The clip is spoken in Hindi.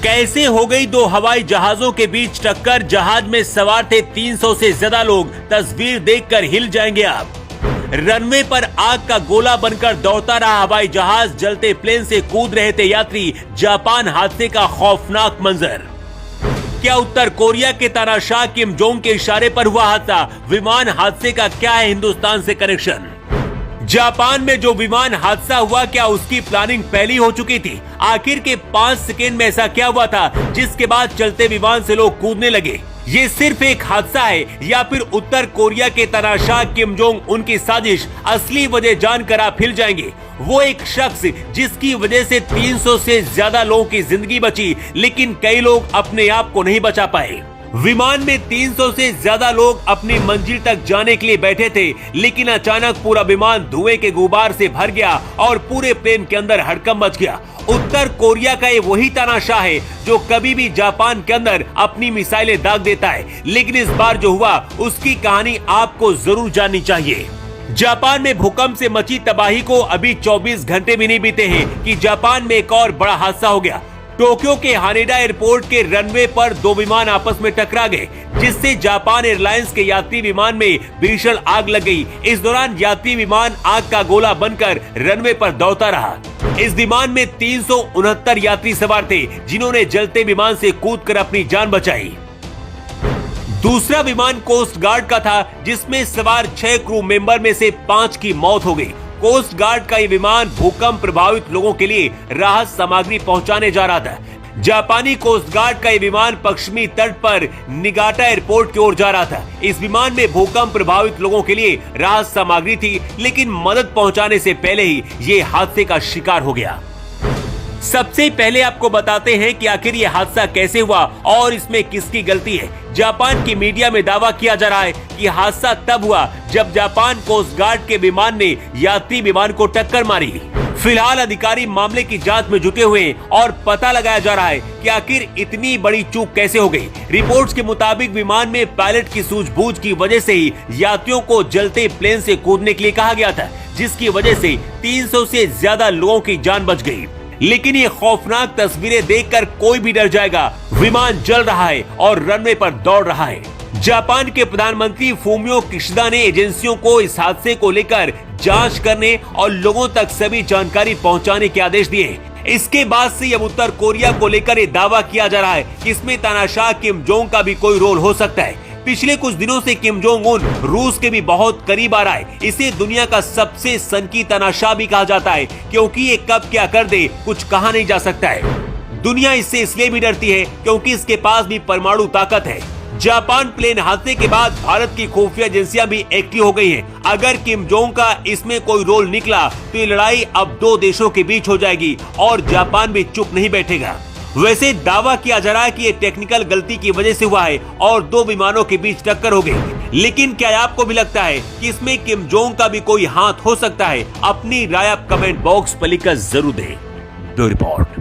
कैसे हो गई दो हवाई जहाजों के बीच टक्कर। जहाज में सवार थे 300 से ज्यादा लोग। तस्वीर देखकर हिल जाएंगे आप। रनवे पर आग का गोला बनकर दौड़ता रहा हवाई जहाज। जलते प्लेन से कूद रहे थे यात्री। जापान हादसे का खौफनाक मंजर। क्या उत्तर कोरिया के तानाशाह किम जोंग के इशारे पर हुआ हादसा? विमान हादसे का क्या है हिंदुस्तान से कनेक्शन? जापान में जो विमान हादसा हुआ, क्या उसकी प्लानिंग पहली हो चुकी थी? आखिर के 5 सेकेंड में ऐसा क्या हुआ था जिसके बाद चलते विमान से लोग कूदने लगे? ये सिर्फ एक हादसा है या फिर उत्तर कोरिया के तानाशाह किम जोंग उनकी साजिश? असली वजह जानकर आप हिल जाएंगे। वो एक शख्स जिसकी वजह से 300 से ज्यादा लोगों की जिंदगी बची, लेकिन कई लोग अपने आप को नहीं बचा पाए। विमान में 300 से ज्यादा लोग अपनी मंजिल तक जाने के लिए बैठे थे, लेकिन अचानक पूरा विमान धुएं के गुबार से भर गया और पूरे प्लेन के अंदर हड़कंप मच गया। उत्तर कोरिया का ये वही तानाशाह है जो कभी भी जापान के अंदर अपनी मिसाइलें दाग देता है, लेकिन इस बार जो हुआ उसकी कहानी आपको जरूर जाननी चाहिए। जापान में भूकंप से मची तबाही को अभी 24 घंटे भी नहीं बीते हैं कि जापान में एक और बड़ा हादसा हो गया। टोक्यो के हानेडा एयरपोर्ट के रनवे पर दो विमान आपस में टकरा गए, जिससे जापान एयरलाइंस के यात्री विमान में भीषण आग लग गई। इस दौरान यात्री विमान आग का गोला बनकर रनवे पर दौड़ता रहा। इस विमान में 369 यात्री सवार थे, जिन्होंने जलते विमान से कूदकर अपनी जान बचाई। दूसरा विमान कोस्ट गार्ड का था, जिसमें सवार 6 क्रू मेंबर में से 5 की मौत हो गई। कोस्ट गार्ड का ये विमान भूकंप प्रभावित लोगों के लिए राहत सामग्री पहुंचाने जा रहा था। जापानी कोस्ट गार्ड का ये विमान पश्चिमी तट पर निगाटा एयरपोर्ट की ओर जा रहा था। इस विमान में भूकंप प्रभावित लोगों के लिए राहत सामग्री थी, लेकिन मदद पहुंचाने से पहले ही ये हादसे का शिकार हो गया। सबसे पहले आपको बताते हैं कि आखिर ये हादसा कैसे हुआ और इसमें किसकी गलती है। जापान की मीडिया में दावा किया जा रहा है कि हादसा तब हुआ जब जापान कोस्ट गार्ड के विमान ने यात्री विमान को टक्कर मारी। फिलहाल अधिकारी मामले की जांच में जुटे हुए हैं और पता लगाया जा रहा है कि आखिर इतनी बड़ी चूक कैसे हो गई। रिपोर्ट्स के मुताबिक विमान में पायलट की सूझबूझ की वजह से ही यात्रियों को जलते प्लेन से कूदने के लिए कहा गया था, जिसकी वजह से 300 से ज्यादा लोगों की जान बच गई। लेकिन ये खौफनाक तस्वीरें देखकर कोई भी डर जाएगा। विमान जल रहा है और रनवे पर दौड़ रहा है। जापान के प्रधानमंत्री फूमियो किशिदा ने एजेंसियों को इस हादसे को लेकर जांच करने और लोगों तक सभी जानकारी पहुंचाने के आदेश दिए। इसके बाद से अब उत्तर कोरिया को लेकर ये दावा किया जा रहा है कि इसमें तानाशाह किम जोंग का भी कोई रोल हो सकता है। पिछले कुछ दिनों से किम जोंग उन रूस के भी बहुत करीब आ रहा है। इसे दुनिया का सबसे सनकी तानाशाह भी कहा जाता है, क्योंकि ये कब क्या कर दे कुछ कहा नहीं जा सकता है। दुनिया इससे इसलिए भी डरती है क्योंकि इसके पास भी परमाणु ताकत है। जापान प्लेन हादसे के बाद भारत की खुफिया एजेंसियां भी एक्टिव हो गई हैं। अगर किम जोंग का इसमें कोई रोल निकला तो ये लड़ाई अब दो देशों के बीच हो जाएगी और जापान भी चुप नहीं बैठेगा। वैसे दावा किया जा रहा है कि ये टेक्निकल गलती की वजह से हुआ है और दो विमानों के बीच टक्कर हो गई। लेकिन क्या आपको भी लगता है कि इसमें किम जोंग का भी कोई हाथ हो सकता है? अपनी राय आप कमेंट बॉक्स पर लिखकर जरूर दें। Bureau report.